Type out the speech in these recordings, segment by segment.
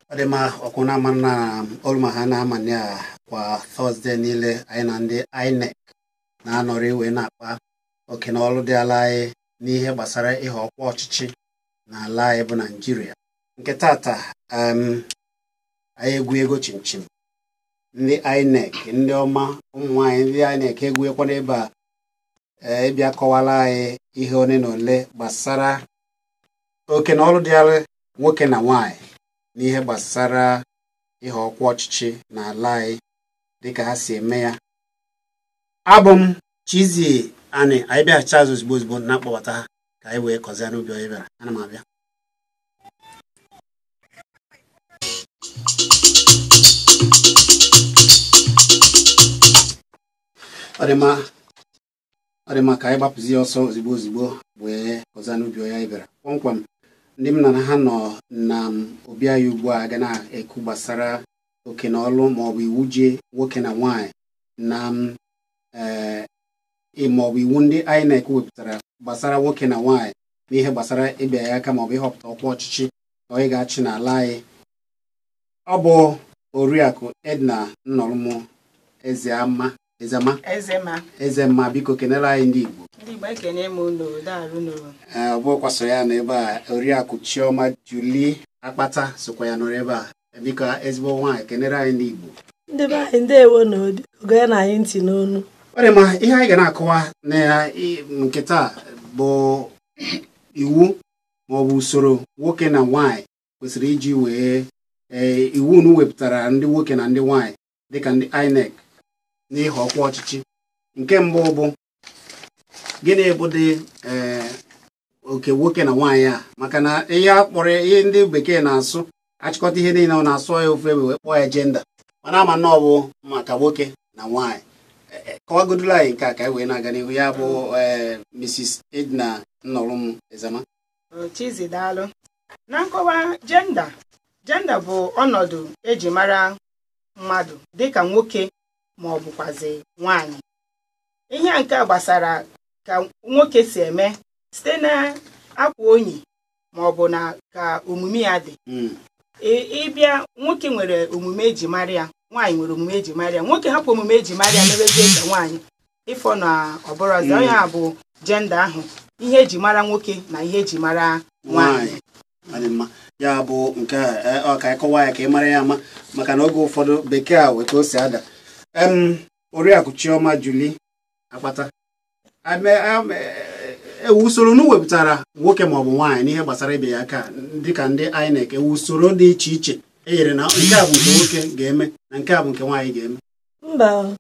Adema okuna mana olmahana mania kwa Thursday nile aina ndi Inec na anori we na akpa okena olu dị ala n'ihe gbasara ihe ọkwa ọchịchị na ala bụ Nigeria. Nke tata anyị egwu ego chimchim. Ndị Inec ndị ọma ụmụnwaanyị ndị Inec egwu ekwana ebe a ịbịa kọwala anyị ihe one na ole gbasara okena olu dị ala nwoke na nwaanyị n'ihe gbasara ihe ọkwa ọchịchị na ala dịka ha si eme ya. Abụ Chizzy anyị bịa chazo ozugbo na akpọbata ha ka anyị wee kọzie n'ubi onye bịara. Ana m abịa. Ọ dị mma ka anyị gbapụzi ọsọ ozugbo wee kọzie n'ubi onye bịara. Kpọmkwem ndị m na ha nọ na obi anyị ugbu a ga na-ekwu gbasara oke na ọlụ maọbụ iwu ji nwoke na nwaanyị na maọbụ iwu ndị INEC wepụtara gbasara nwoke na nwaanyị n'ihe gbasara ịbịa ya aka maọbụ ịhọpụta ọkwa ọchịchị ka onye ga-achị n'ala anyị. Ọ bụ Oriakụ Edna Nnọrụmụ Ezema biko kenere anyị ndị Igbo. Ọ bụkwa so ya n'ebe a Oriakụ Chioma Julie Akpata sokwa ya nọrọ ebe a. Biko ezigbo nwaanyị kenere anyị ndị Igbo. Ndị be anyị ndewo n'odi oge na anyị ntị n'onu. Ọ dị mma ihe anyị ga na-akọwa na nke taa bụ iwu maọbụ usoro nwoke na nwaanyị kwesịrị iji wee iwu nu wepụtara ndị nwoke na ndị nwaanyị dịka ndị INEC n'ihe ọkwa ọchịchị. Nke mbụ bụ gịnị bụ dị oke nwoke na nwaanyị a maka na ihe akpọrọ ihe ndị bekee na-asụ achịkọta ihe niile ọ na-asụ ya ofe wee kpọọ ya jenda mana ama na ọ bụ maka nwoke na nwaanyị. Kọwagodula anyị nke a ka anyị wee na-aga n'ihu. Ya bụ Mrs. Edna Nnọrụmụ Ezema. Chizzy daalụ. Na nkọwa jenda bụ ọnọdụ eji mara mmadụ dịka nwoke ma ọ bụkwazi nwaanyị. Ihe a nke gbasara ka nwoke si eme site na akwa onyi ma ọ bụ na ka omume ya dị. Ịbịa nwoke nwere omume eji mara ya, nwaanyị nwere omume eji mara ya. Nwoke hapụ omume eji mara ya mebezie ka nwaanyị ịfọ na ọbụrọzi onye a bụ jenda ahụ, ihe eji mara nwoke na ihe eji mara nwaanyị. Ya bụ nke ọ ka ịkọwa ya ka ị mara ya ama maka na oge ụfọdụ bekee a weta o si ada. Oriakụ Chioma Julie Akpata usoro nu wepụtara nwoke maọbụ nwaanyị n'ihe gbasara ibe ya aka dịka ndị INEC usoro dị iche iche enyere na nke a bụ nke nwoke ga-eme na nke a bụ nke nwaanyị ga-eme. Mba,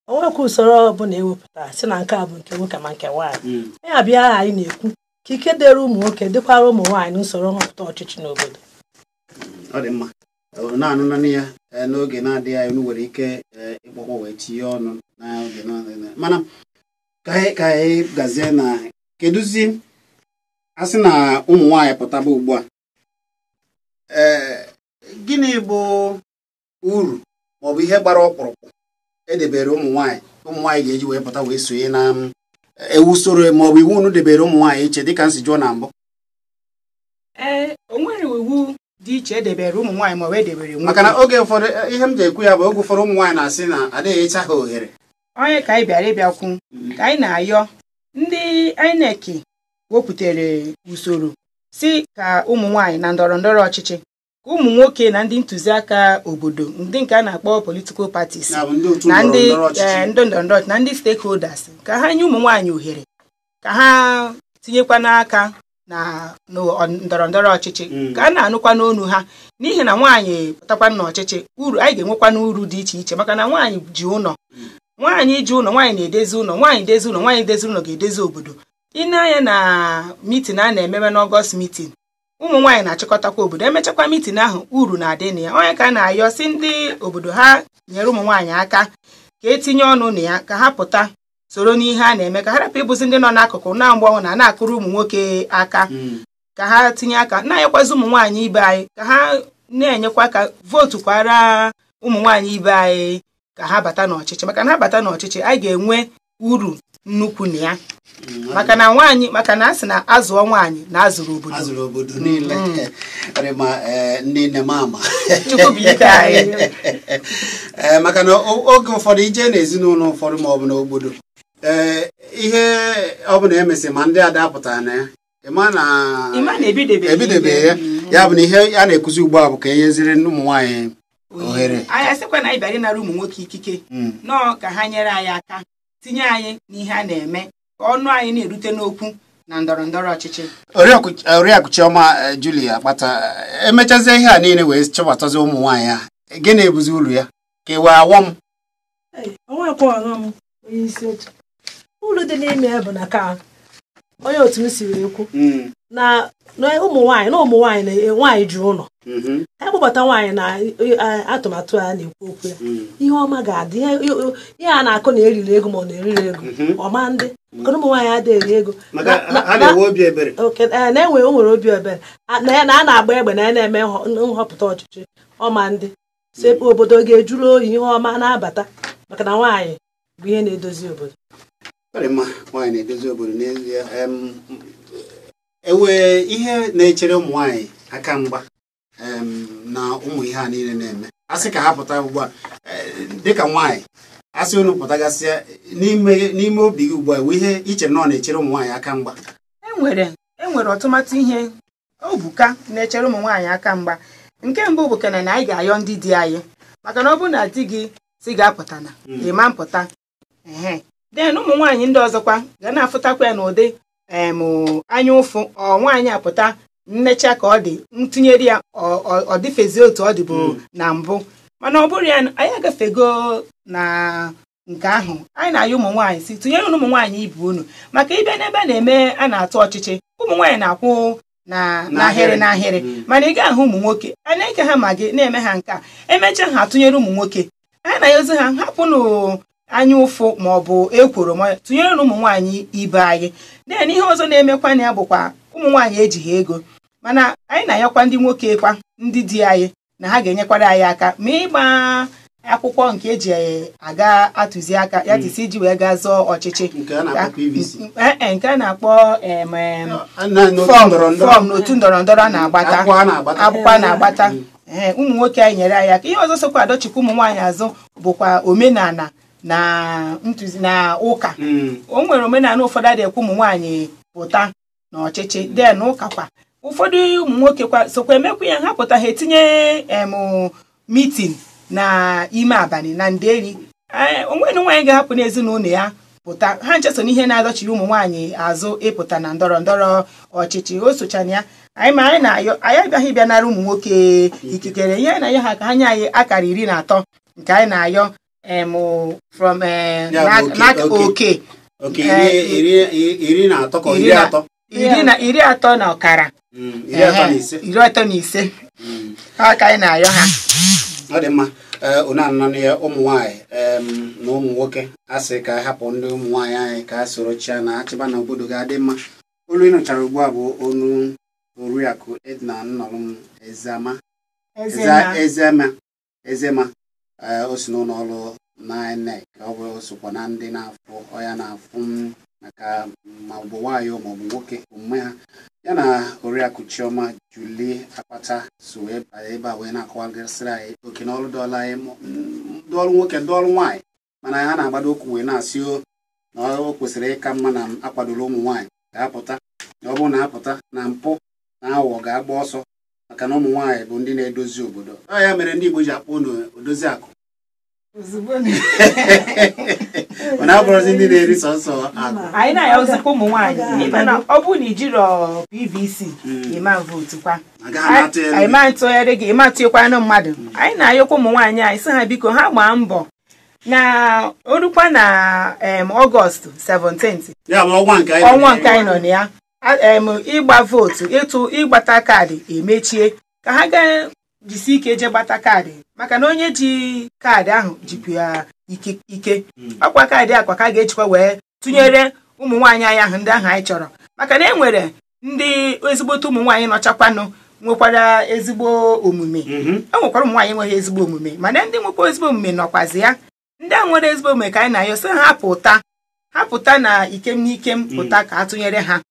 onwekwa usoro ọbụla ewepụtara si na nke a bụ nke nwoke ma nke nwaanyị. Ya bịa anyị na-ekwu ka ike dịrị ụmụ nwoke dịkwara ụmụ nwaanyị n'usoro nhọpụta ọchịchị n'obodo. Ọ dị mma na-anụ naanị ya n'oge na-adịghị anyị nwere ike ịkpọkpọ wee tinye ọnụ n'oge na mana ka anyị gazie na kedụzi asị na ụmụ nwaanyị pụtaba ugbu a gịnị bụ uru maọbụ ihe gbara ọkpụrụkpụ edebere ụmụ nwaanyị ga-eji wee pụta wee sonye na usoro maọbụ iwu unu debere ụmụ nwaanyị iche dịka nsi jụọ na mbụ? O nwere iwu dị iche edebere ụmụ nwaanyị maọbụ edebere nwoke. Maka na oge ụfọdụ ihe m ga-ekwu ya bụ oge ụfọdụ ụmụ nwaanyị na-asị na adịghị echa ha ohere. Onye ka anyị bịara ịbịakwu ka anyị na-ayọ ndị INEC wepụtara usoro si ka ụmụ nwaanyị na ndọrọndọrọ ọchịchị ka ụmụ nwoke na ndị ntụziaka obodo ndị nke a na-akpọ political parties na ndị ndọrọndọrọ na ndị stakeholders ka ha nye ụmụ nwaanyị ohere ka ha tinyekwa n'aka na ndọrọndọrọ ọchịchị ka a na-anụkwa n'onu ha n'ihi na nwaanyị pụtakwa n'ọchịchị uru anyị ga-enwekwa n'uru dị iche iche maka na nwaanyị ji ụlọ. Nwaanyị ji ụlọ, nwaanyị na-edezi ụlọ, nwaanyị dezi ụlọ ga-edezi obodo. Anya na mitin a na-emebe n'Ọgọst mitin ụmụ nwaanyị na-achịkọtakwa obodo. Emechakwa mitin ahụ uru na-adị na ya. Onye ka a na-ayọ si ndị obodo ha nyere ụmụ nwaanyị aka ka etinye ọnụ na ya ka ha pụta soro n'ihe a na-eme ka ha rapụ ịbụzi ndị nọ n'akụkụ na mgbe ọhụrụ na-akụrụ ụmụ nwoke aka ka ha tinye aka na-anyekwazi ụmụ nwaanyị ibe anyị ka ha na-enyekwa ka vootu kwara ụmụ nwaanyị ibe anyị ka ha bata n'ọchịchị maka na ha bata n'ọchịchị a ga-enwe uru nnukwu na ya maka na nwaanyị maka na asị na azụọ nwaanyị na azụrụ obodo niile ma ndị nne mama maka na oge ụfọdụ ije n'ezinụlọ ụfọdụ ma ọ bụ n'obodo ihe ọ bụla emesị ma ndị ada pụtara na ya ịma na ebidebe ya bụ na ihe a na-ekuzi ugbu a bụ ka enyeziri ụmụ nwaanyị ohere anyị asịkwa na anyị bịara ịnara ụmụ nwoke ikike nọọ ka ha nyere anyị aka tinye anyị n'ihe a na-eme ka ọnụ anyị na-erute n'okwu na ndọrọ ndọrọ ọchịchị. Oriakụ Chioma Julie Akpata emechazie ihe a niile wee chọbatazi ụmụ nwaanyị a gịnị ebuzi uru ya ka ewe awọm uru dị n'ime ya bụ na ka onye otu m siri ekwu na ụmụ nwaanyị na nwaanyị ju ụlọ ha kpọbata nwaanyị na atụmatụ a na-ekwu okwu ya ihe ọma ga-adị ihe a na-akụ na eriri ego ma ọ na-eriri ego ọma ndị maka ụmụ nwaanyị adịghị ego na-enwe o nwere obi ebere na a na-agba egbe na a na-eme nhọpụta ọchịchị ọma ndị sekpu obodo ga-ejuru oyi ihe ọma na-abata maka na nwaanyị bụ ihe na-edozi obodo. Nwaanyị na-edozi obodo n'ezie enwee ihe na-echere ụmụ nwaanyị aka mgba na ụmụ ihe a niile na-eme asị ka ha pụta ugbu a dịka nwaanyị asị unu pụtagasịa n'ime obi gị ugbu a bụ ihe ichere na ọ na-echere ụmụ nwaanyị aka mgba. enwere ọtụmatụ ihe obuka na-echere ụmụ nwaanyị aka mgba. Nke mbụ bụ kena na anyị ga-ayọ ndị di anyị maka na ọ bụrụ na di gị si ga-apụta na ịma mpụta den ụmụ nwaanyị ndị ọzọkwa ga na-afụtakwa ya n'ụdị anya ụfụ nwaanyị apụta nnecha ka ọ dị ntụnyere ya ọ dịfezi otu ọ dịbụ na mbụ mana ọ bụrụ ya anyị agafego na nke ahụ anyị na-ayọ ụmụ nwaanyị si tụnyere ụmụ nwaanyị ibe unu maka ịbịa n'ebe a na-eme a na-atụ ọchịchị ụmụ nwaanyị na-akwụ n'ahịrị mana ị ga-ahụ ụmụ nwoke a na-eke ha ma gị na-eme ha nke a emecha ha tụnyere ụmụ nwoke a na-ayozi ha hapụnụ anya ụfụ ma ọ bụ ekworo ma tụnyere ụmụ nwaanyị ibe anyị den ihe ọzọ na-emekwa na ya bụkwa ụmụ nwaanyị ejighị ego mana anyị na-ayakwa ndị nwoke kwa ndị di anyị na ha ga-enyekwara anyị aka ma ịgba akwụkwọ nke eji aga atụziaka ya tisi iji wee gaa zọọ ọchịchị nke a na-akpọ fọm n'otu ndọrọ ndọrọ a na-agbata akwụkwọ a na-agbata ụmụ nwoke anyị nyere anyị aka. Ihe ọzọ sokwa adọchikwa ụmụ nwaanyị azụ bụkwa omenala na ntụzi na ụka. O nwere omenala ụfọdụ adịghị ekwe ụmụ nwaanyị pụta n'ọchịchị den ụkakwa ụfọdụ ụmụ nwoke kwa sokwa emekwa ya ha pụta ha etinye mitin na ime abalị na nderi onwere nwaanyị ga-ahapụ n'ezinụlọ ya pụta ha ncheso n'ihe na-adọchiri ụmụ nwaanyị azụ ịpụta na ndọrọ ndọrọ ọchịchị o sochana ya anyị na-ayọ anyị abịaghị bịa nara ụmụ nwoke ikikere ihe anyị na-ayọ ha ka ha nye anyị akara 13 nke anyị na-ayọ from oke 30 na ọkara 35 ha ka anyị na-ayọ ha. Ọ dị mma unu anọ ya ụmụ nwaanyị na ụmụ nwoke asị ka hapụ ndị ụmụ nwaanyị anyị ka ha soro chia na achịba na obodo ga-adị mma. Olu ị nụchara ugbu a bụ onu Oriakụ Edna Nnọrọ Ezema o si n'ụlọ ọrụ na Inec ọ bụ osokwa na ndị na-afụ ọya na-afụ maka ma ọ bụ nwaanyị ma ọ bụ nwoke omume ha ya na Oriakụ Chioma Julie Akpata so ebe a wee na-akọwagasịrị anyị oke na ọrụ dọọla anyị ndị ọrụ nwoke ndị ọrụ nwaanyị mana ha na-agbado okwu wee na-asị na ọ kwesịrị ịka mma na akwadoro ụmụ nwaanyị ga-apụta na ọ bụrụ na apụta na mpụ na aghụghọ ga-agba ọsọ maka na ụmụ nwaanyị bụ ndị na-edozi obodo. Ọ ya mere ndị Igbo ji akpọ unu odozi akụ mana abụrụzi ndị na-eri sọsọ akụ. Anyị na-ayọzikwa ụmụ nwaanyị mana ọ bụrụ na ijiro PVC ịma votu kwa anyị ma ntụgharị gị ịma tụnyekwanụ mmadụ. Anyị na-ayọkwa ụmụ nwaanyị anyị sị ha biko ha gbaa mbọ na orukwa na Ọgọst 17 ọnwa nke anyị nọ na ya ịgba vootu ịgbata kaadị emechie ka ha gaa jisi ike je gbata kaadị maka na onye ji kaadị ahụ jikwa ya ike ọkwa kaadị akwa ka a ga-ejikwa wee tụnyere ụmụ nwaanyị anyị ahụ ndị ahụ anyị chọrọ maka na enwere ndị ezigbote ụmụ nwaanyị nọchakwanụ nwekwara ezigbo omume enwekwara ụmụ nwaanyị nweghị ezigbo omume mana ndị nwekwa ezigbo omume nọkwazi ya ndị a nwere ezigbo omume ka anyị na-ayọ sị ha pụta na ikem n'ikem pụta ka atụnyere ha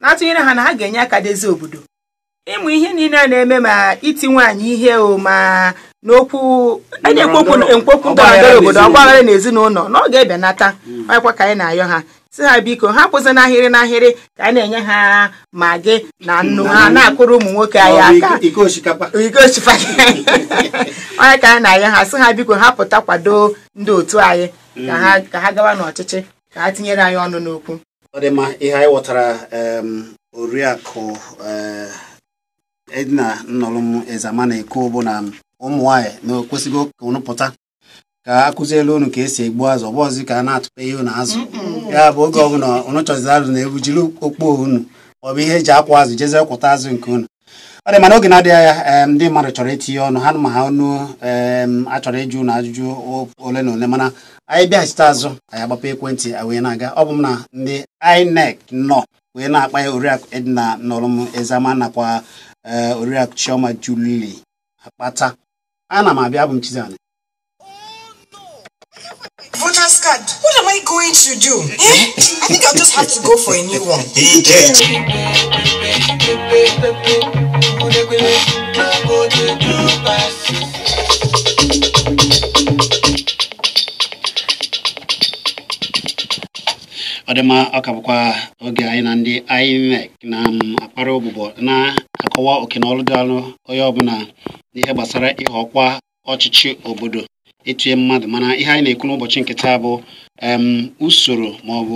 na-atụnyere ha na ha ga-enye aka dozie obodo ịmụ ihe niile a na-eme ma iti nwaanyị ihe o ma n'okwu a na-ekwokwu ndọrọndọrọ obodo ọgbaghara n'ezinụlọ na ọ ga-ebenata ọkwa ka anyị na-ayọ ha si ha biko ha pụzi n'ahịrị ka a na-enye ha magị na nnu ha na-akụrụ ụmụ nwoke anyị aka iko osikapa onye ka anyị na-ayọ ha si ha biko ha pụta kwado ndị otu anyị ka ha gawa n'ọchịchị ka ha tinyere anyị ọnụ n'okwu. Ọ dị mma ihe anyị ghọtara oriakụ Edna Nnọlụm Ezama na-ekwu bụ na ụmụ nwaanyị na-ekwesịgo ka unu pụta ka akụzielu unu ka esi egbu azụ ọbọzi ka a na-atụpe ihe unu azụ ya bụ oge ọbụla unu chọziri azụ na-ebujiri okpo unu ọ bụ ihe eji akwa azụ jeze kwụta azụ nke unu. Ọ dị mana oge na-adịghị ya ndị mmadụ chọrọ itinye ọnụ ha ma ha unu achọrọ ịjụ na ajụjụ ole na ole mana anyị bịaghachite azụ anyị agbapụ ekwentị wee na-aga ọ bụ m na ndị INEC nọ wee na-akpa ya oriakụ Edna Nnọlụm Ezama nakwa oriakụ Chioma Julie Akpata. Ana m abịa, abụ m Chizzy. Voters card. What am I going to do? I think I'll just have to go for a new one. Ọ dị mma, ọ ka bụkwa oge anyị na ndị INEC na-akpara ogbugbo na-akọwa oke na ọlụ dị ọrụ onye ọbụla n'ihe gbasara ihe ọkwa ọchịchị obodo etinye mmadụ. Mana ihe anyị na-ekwu n'ụbọchị nke taa bụ usoro maọbụ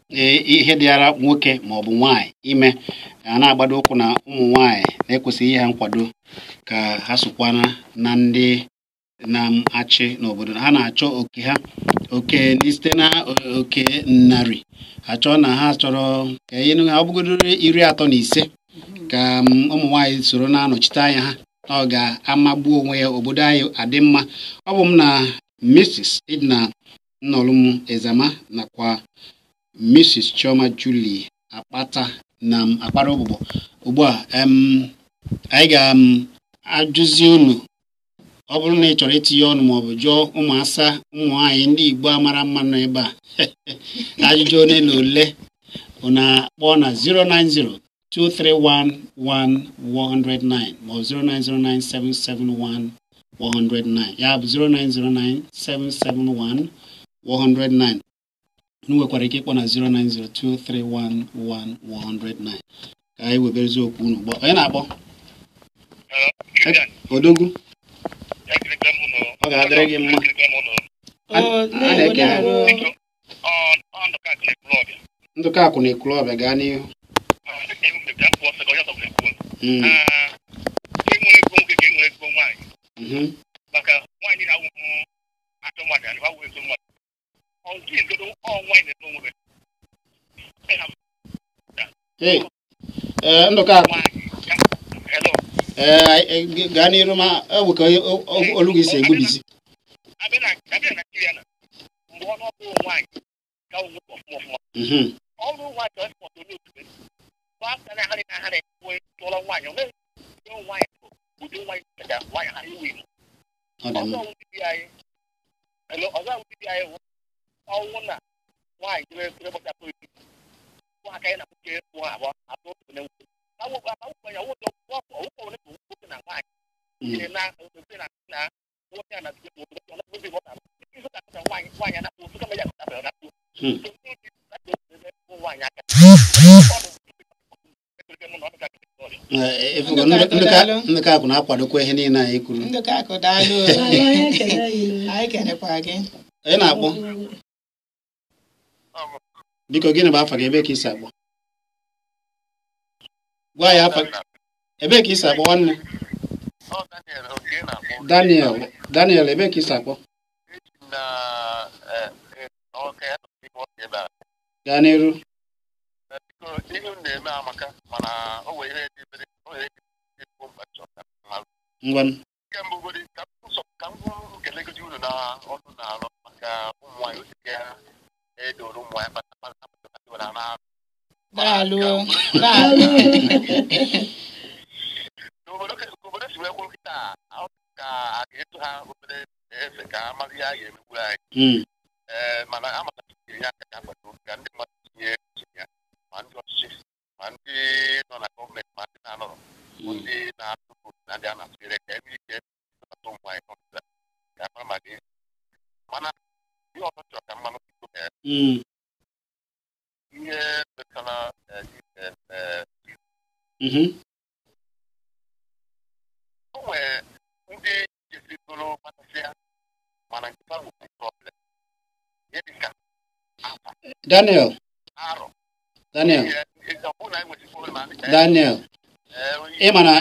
ihe dịara nwoke maọbụ nwaanyị ime a na-agbado ụkwụ na ụmụ nwaanyị na-ekwesịghị ihe ha nkwado ka ha sokwana na ndị na-achị n'obodo. Ha na-achọ oke ha oke site na oke narị ha chọọ na ha chọrọ ka ha ọ bụgodoro 35 ka ụmụ nwaanyị soro na-anọchite anya ha ọ ga-amagbu onwe ya obodo anyị adị mma. Ọ bụ m na Mrs. Edna Nnọlụm Ezama nakwa Mrs. Chioma Julie Akpata na akpara ogbugbo ugbu a anyị ga-ajụzi unu ọ bụrụ na ị chọrọ itinye ọnụ maọbụ jụọ ụmụasa ụmụ nwaanyị ndị Igbo amara mma nọ ebe a ajụjụ ole na ole na kpọọ na 09023111109 ma 09097711109 ya bụ 09097711109. Unu nwekwara ike ịkpọ na 09023111109 ka anyị weberezi okwu unu. Onye na-akpọ Odogwu ọ ga-adịrị gị mma. Ndụka akụ na-ekulu ọbịa gaa n'ihu. Ndụka akụ gaa n'iru ma ọ bụ ka olu gị si egbubisi. Ndụka akụ na-akwadokwa ihe niile anyị kwuru. Ndụka akụ daalụ. Anyị kenekwa gị. Onye na-akpọ? Biko gịnị bụ afa gị, ebe ka isi akpọ? Gwa ya afa ebe ka isi akpọ nwanne. Daniel ebe ka isi akpọ? Gaa n'iru. Ngwan mana amata ya ka agbata obi ka ndị mmadụ tinye echiche ya ma ndị ọchịchị ma ndị nọ na gọọmenti ma ndị na-anọrọ ndị na-atụ vootu na ndị a na-atụnyere ka ebe ike atụ ụmụ anyị nọpụta ka mara ma gị mana ihe ọzọ chọrọ ka mmanụ biko mee ihe metara o nwere ndị jesigoro matasịa mana nke ha nwere problem ihe dịka Daniel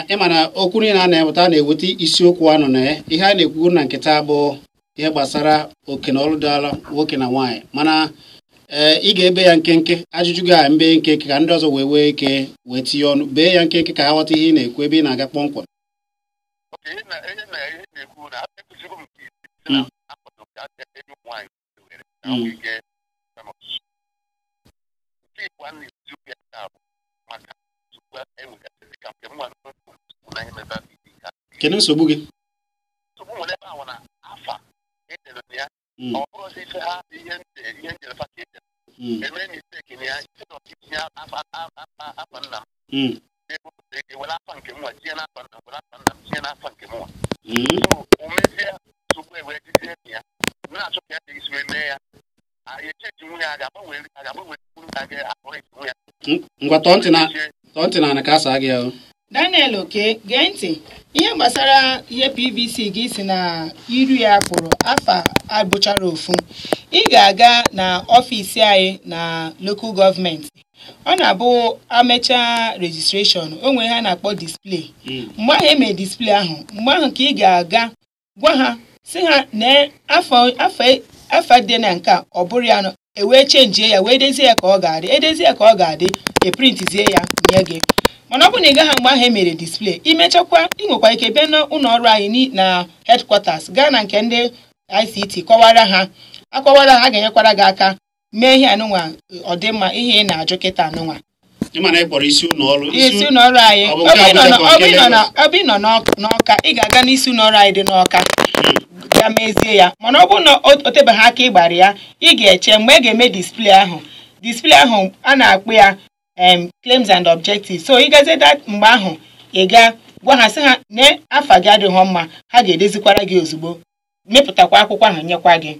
ịmana okwu niile a na-eweta na-eweta isiokwu anọ na ya ihe a na-ekwu na nkịta bụ ihe gbasara oke na ọlụ dị ala nwoke na nwaanyị mana ị ga-ebe ya nkenke ajụjụ gị mbe nkenke ka ndị ọzọ wee ike wee tinye ọnụ bee ya nkenke ka ha ghọta ihe ị na-ekwu ebe ị na-aga kpọmkwem kedu nsogbu gị ngwa tọọ ntị na ka asa gị ahụ Daniel Oke gee ntị ihe gbasara ihe PVC gị si na iru ya pụrụ afa abụchara ofu ị ga-aga na ọfịs anyị na local gọọmenti ọ na-abụ amecha registration o nwere ha na-akpọ display mgbe ahụ eme display ahụ mgbe ahụ ka ị ga-aga gwa ha si ha na afọ dị na nke a ọ bụrụ ya ewee chenjie ya wee dezie ya ka ọ ga-adị edezie ya ka ọ ga-adị eprintizie ya nye gị mana ọ bụ na ị gaghị mgbe ahụ emere display imechakwa ị nwekwa ike bịa n'ụlọ ọrụ anyị na headquarters gaa na nke ndị ICT kọwara ha akọwara ha ga-enyekwara gị aka mee ihe anụnwa ọdịmma ihe ị na-ajụ kịta anụnwa isi ụlọ ọrụ anyị ọ bụ nọ n'ọka ị ga-aga n'isi ụlọ ọrụ anyị dị n'ọka ga mezie ya mana ọ bụ na o tebeghị aka ịgbara ya ị ga-eche mgbe ị ga-eme display ahụ a na-akpụ ya claims and objectives so ị gazie mgbe ahụ ị ga gwa ha sị ha na afa gị adịghị mma ha ga-edezikwara gị ozugbo mepụtakwa akwụkwọ ahụ nyekwa gị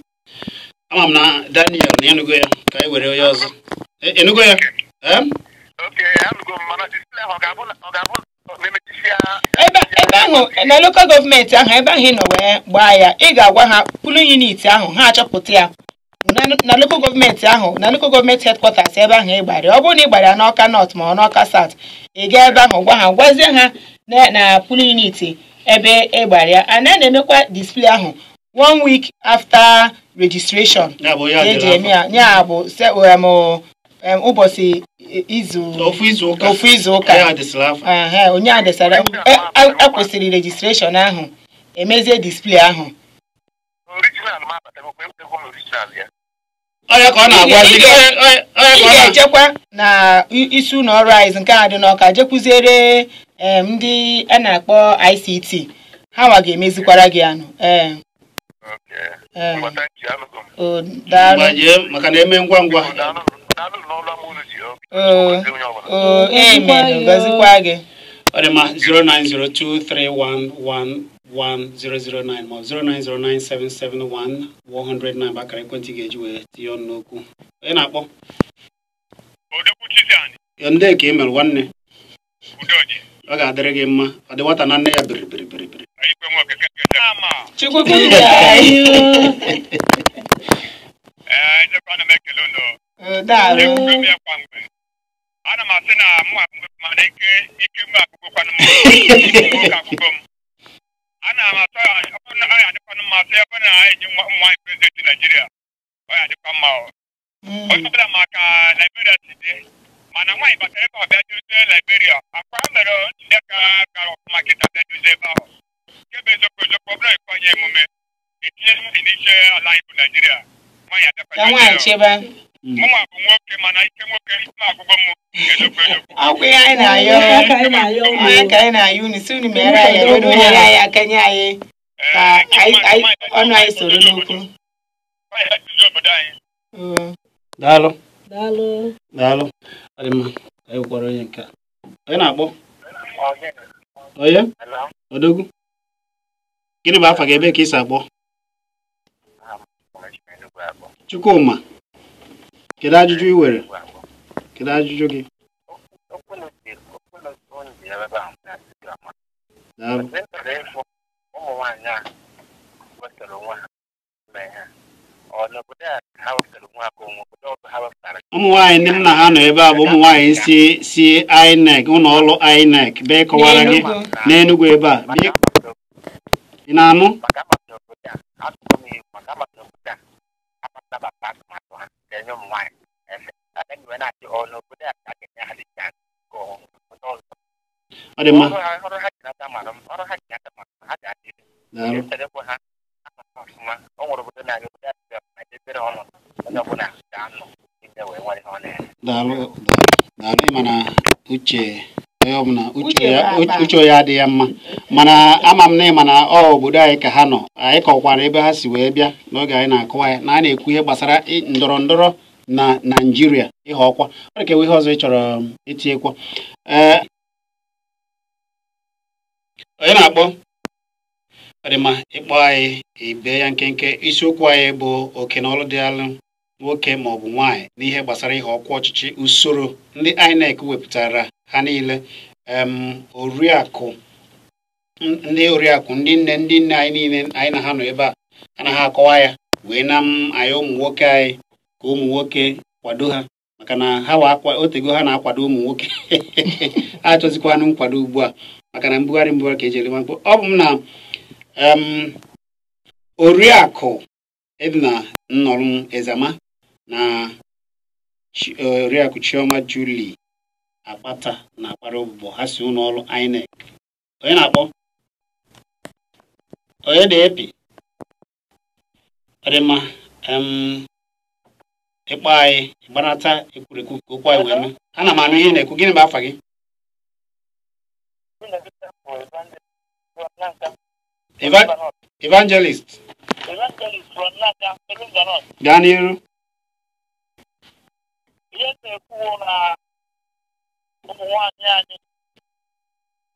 ama m na Daniel na enugo ya ka anyị were onye ọzọ enugo ya ebe ahụ na local gọọmenti ahụ ebe ahụ ị nọ wee gbaa ya ị ga-agwa ha polling unit ahụ ha achọpụta ya na local gọọmenti ahụ na local gọọmenti headquarters ebe ahụ ị gbara ọ bụrụ na ị gbara ya n'Ọka North ma ọ n'Ọka South ị gaa ebe ahụ gwa ha gwazie ha na polling unit ebe ị gbara ya a na-emekwa display ahụ 1 week after registration eji eme ya bụ ụbọchị ofu izu ụka onye a desara akwụsịrị registration ahụ emezie display ahụ ị ga-ejekwa na isi ụlọ ọrụ anyị nke a dị n'Ọka jekwuziere ndị a na-akpọ ICT ha nwa ga-emezikwara gị anụ maka na eme ngwa ngwa gozikwa gị ọ dị ma 09023111009 ma 09097711009 bụ akara ekwentị ga-eji wee tinye ọnụ n'okwu onye na-akpọ ndị ka ị mere nwanne ọ ga-adịrị gị mma ọ dị nwata na nne ya biribiribiri ana m asị na mana ike mgbe akụkọkwanụ ana m atọ ya adịkwanụ mmasị ebe na enyi nwaanyị prezidenti Naijiria ọ ya adịkwa mma ọ ọbụla maka Liberia dị mana nwaanyị batara ebe ọ bịa dozie Liberia akwa mere ntuli aka gara ọfụma kịta bịa dozie ebe ahụ nke bụ eziokwu ọ bụla ịkwanye emume etinye ndị n'iche ala anyị bụ Naijiria nwaanyị adịkwa mụnwa bụ nwoke mana ike nwoke ime agụgọ m ọgwụ ya anyị na-ayọ ka anyị na-ayọ unu si unu mere anyị ebedo onye anyị aka nye anyị ka ọnụ anyị soro n'okwu Daalụ. Daalụ. Daalụ. Adị mma. Anyị gwara onye nke a. Onye na-akpọ? Onye? Odogwu. Gịnị bụ afa gị ebe ka ị si akpọ? Chukwuma. Kedu ajụjụ ị were? Kedu ajụjụ gị? Daalụ. Ụmụ nwaanyị ndị nna ha nọ ebe a bụ ụmụ nwaanyị si Inec, ụlọ ọrụ Inec bee kọwara gị n'Enugu ebe a. Ị na-anụ? Ọ dị mma. Daalụ. Daalụ. Mana uche ya adịghị ya mma, mana ama m na ịma na obodo anyị ka ha nọ, anyị kọkwara ebe ha si wee bịa n'oge anyị na-akọwa ya na a na-ekwu ihe gbasara ndọrọ ndọrọ na Naịjirịa ịghọ ọkwa. Ọ dị ka ihe ọzọ ị chọrọ itinyekwa. Onye na-akpọ? Ọ dị mma, ịkpọ anyị ibe ya nkenke. Isiokwu anyị bụ oke na ọlụ dị alụ nwoke ma ọ bụ nwaanyị n'ihe gbasara ihe ọkwa ọchịchị, usoro ndị INEC wepụtara ha niile, ndị oriakụ, ndị nne anyị niile anyị na ha nọ ebe a anaghị akọwa ya wee na anyị ụmụ nwoke anyị ka ụmụ nwoke kwado ha, maka na ha otego ha na-akwado ụmụ nwoke ha achọzikwanụ nkwado ugbu a maka na mbugharị ka eji elema mkpụ. Ọ bụ m na oriakụ Edna Nnọrụ Ezama na oriakụ Chioma Julie Akpata na akpara obubo ha si ụlọ ọrụ INEC. Onye na-akpọ? Onye dị epi? Ọ dị mma. Ịkpọ anyị gbanata ekwurekwu ka okwu anyị wee mee. Ana m anụ ihe na-ekwu. Gịnị bụ afa gị? Evangelist. Gaa n'iru. Ihe na-ekwu na ụmụ nwaanyị anyị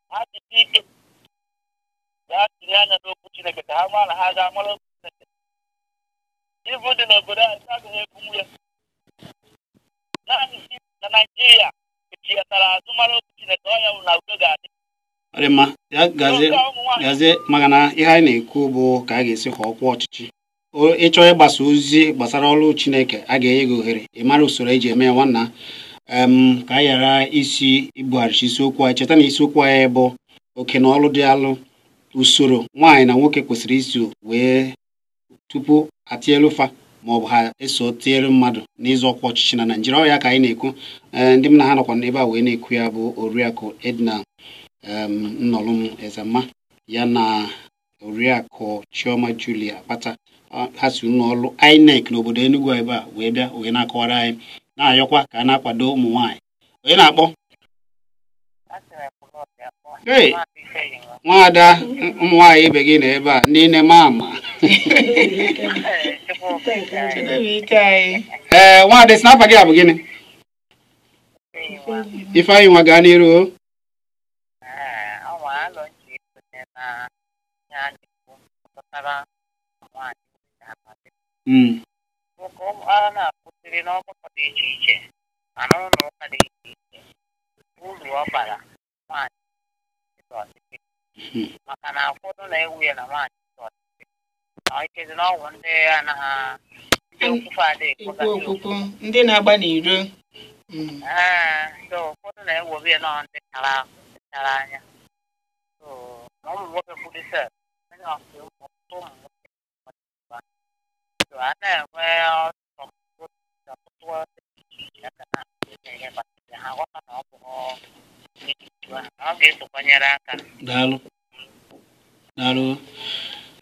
ha ji ike ga-atụnye anya n'okwu Chineke ka ha maa na ha ga-amara okwu Chineke. Ibu dị n'obodo anyị agaghị ekwunwu ya. Naanị na Naịjirịa echiatara azụ mara okwu Chineke, ọ ya bụ na udo ga-adị. Ọ dị mma. Ya gazie maka na ihe anyị na-ekwu bụ ka a ga-esi họọ ọkwa ọchịchị. Ịchọ ịgbasa ozi gbasara ọrụ Chineke, a ga-enye gị ohere ịmara usoro eji eme ya nwanna. Ka anyị ghara ibugharịchi isiokwu anyị. Cheta na isiokwu anyị bụ oke na ọrụ dị alụ, usoro nwaanyị na nwoke kwesịrị iso wee tupu atielufa ma ọ bụ ha eso tiere mmadụ n'ịzọ ọkwa ọchịchị na Naịjirịa. Ọ ya ka anyị na-ekwu. Ndị m na ha nọkwa n'ebe a wee na-ekwu ya bụ oriakụ Edna Nnọrụ Ezama ya na oriakụ Chioma Julie Akpata. Ha si n'ọrụ INEC n'obodo Enugu ebe a wee bịa wee na-akọwara anyị, na-ayọkwa ka a na-akwado ụmụ nwaanyị. Onye na-akpọ? Nwaada ụmụ nwaanyị ibe gị na ebe a ndị nne mama. Nwaada si n'afa gị a bụ gịnị? Ifeanyị nwa, gaa n'iru. A na-akụziri n'ọgbakọ dị iche iche ma n'ụlọ ụka dị iche iche uru ọ bara nwaanyị ọchịchị, maka na ụfọdụ na-ewu ya na nwaanyị ọchịchị ikezi na ọgwụ ndị anaghị okwufe ada ekwu ndị na-agba n'iro. Ụfọdụ na-ewobe ya nọ ndị chara anya. Na ụmụ nwoke kwudise onye ọsụ ụmụ a na-enwe ọtụtụ ha ghọta na ọ bụ ọ ga-esokwanyere aka. Daalụ.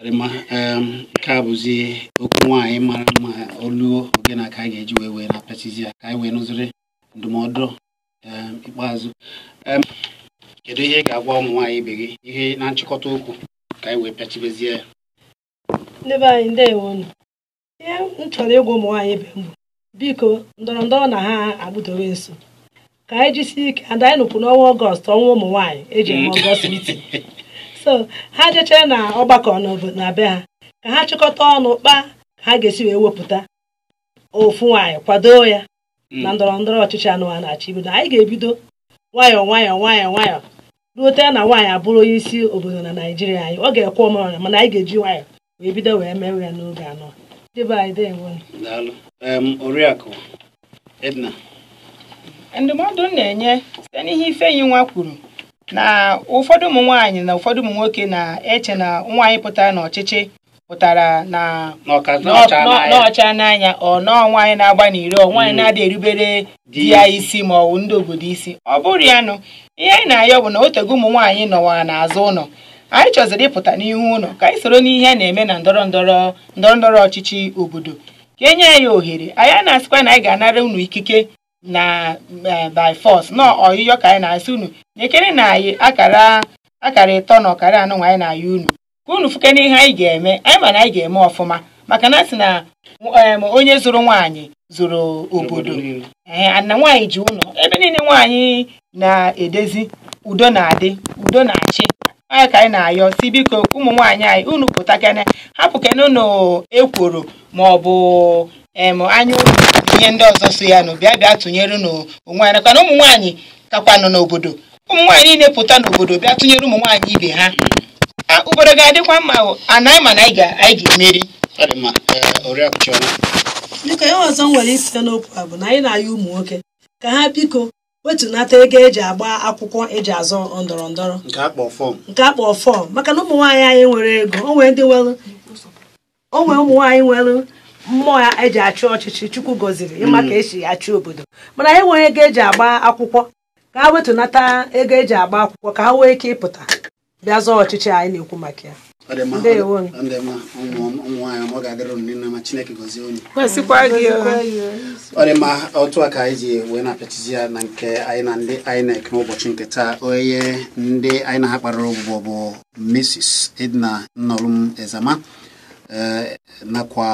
Nke a bụzi okwu nwaanyị mara mma olu oge na ka anyị ga-eji wee na-apịachizi ya ka anyị wee nụziri ndụmọdụ ikpeazụ. Kedu ihe ị ga-agwa ụmụ nwaanyị ibe gị, ihe na nchịkọta okwu ka anyị wee pịachibezie ya? Ndị be anyị ndewo. ihe m chọrọ ịgwa ụmụ nwaanyị be mbụ biko ndọrọndọrọ na ha agbụdowe nso ka anyị jisi ike and anyị nụpụ n'ọnwa Ọgọst ọnwa ụmụ nwaanyị eji eme Ọgọst mitin so ha jechere na ọgbakọ na be ha ka ha chịkọta ọnụ kpaa ka ha ga-esi wee wepụta ofu nwaanyị kwado ya na ndọrọndọrọ ọchịchị anụwa na-achị ibido anyị ga-ebido nwayọọ ruote na nwaanyị abụrụ onye isi obodo na Naịjirịa anyị ọ ga-ekwe ọmụrụ mana anyị ga-eji nwayọọ wee bido wee mewe ya n'oge anọ debe anyị dewo Oriakụ Edna ndụmọdụ m na-enye site n'ihe Ifeyi nwa kwuru na ụfọdụ ụmụ nwaanyị na ụfọdụ ụmụ nwoke na-eche na nwaanyị pụtara n'ọchịchị pụtara na n'ọcha n'anya ọ nọọ nwaanyị na-agba n'ire ọ nwaanyị na-adị erubere di ya isi ma ọ bụ ndị obodo isi ọ bụrụ ya nụ ihe anyị na-ayọ bụ na otego ụmụ nwaanyị nọwara n'azụ ụlọ anyị chọziri ịpụta n'ihu ụlọ ka anyị soro n'ihe a na-eme na ndọrọndọrọ ọchịchị obodo ka enye anyị ohere anyị na-asịkwa na anyị ga-anara unu ikike na by force nọ ọyịyọ ka anyị na-asị unu nyekere na anyị akara 3 na ọkara 4 anyị na-ayọ unu ka unu fuke n'ihe anyị ga-eme anyị ma na anyị ga-eme ọfụma maka na sị na onye zụrụ nwaanyị zụrụ obodo na nwaanyị ji ụlọ ebe niile nwaanyị na-edezi udo na-adị udo na-achị anyị ka anyị na-ayọ si biko ụmụ nwaanyị anyị unu pụta kene hapụ kene unu ekworo ma ọ bụ anya ụlọ ihe ndị ọzọ so ya nụ bịa tụnyere n'onwe anyị nakwa na ụmụ nwaanyị kakwa nọ n'obodo ụmụ nwaanyị niile pụta n'obodo bịa tụnyere ụmụ nwaanyị ibe ha obodo ga-adịkwa mma anaghị mana anyị ga-emeri. Biko ihe ọzọ nwere isi n'okwu a bụ na anyị na-ayọ ụmụ nwoke ka ha biko wetunata ego eji agba akwụkwọ eji azọ ndọrọndọrọ nke akpọ fọm maka na ụmụ nwaanyị anyị nwere ego onwe ụmụ nwaanyị nwere mmụọ ya eji achị ọchịchị Chukwu gọziri ịma ka esi achị obodo mana anyị nwere ego eji agba akwụkwọ ka ha wetunata ego eji agba akwụkwọ ka ha nwee ike ịpụta bịa zọọ ọchịchị anyị na-ekwu maka ya. Ọ dị mma otu a ka anyị ji wee na-apịachizi ya na nke anyị na ndị Inec n'ụbọchị nke taa. Onye ndị anyị na ha kparịrị ụbụbọ bụ Mrs. Edna Nnọlum Ezama nakwa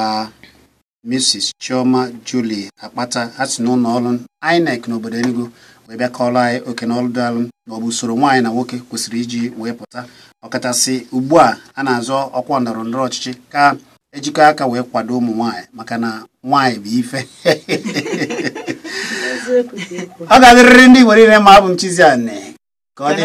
Mrs. Chioma Julie Akpata ha si n'ụlọ ọrụ Inec n'obodo Enugu wee bịa kọọrọ anyị oke n'ọrụ dị alụ na ọ bụ usoro nwaanyị na nwoke kwesịrị iji wee pụta ọkachasị ugbu a na-azọ ọkwa ndọrọndọrọ ọchịchị ka ejikọ aka wee kwado ụmụ nwaanyị maka na nwaanyị bụ ife ọ ga-adịrịrị ndị Igbo niile ma abụ m Chizzy ka ọ dị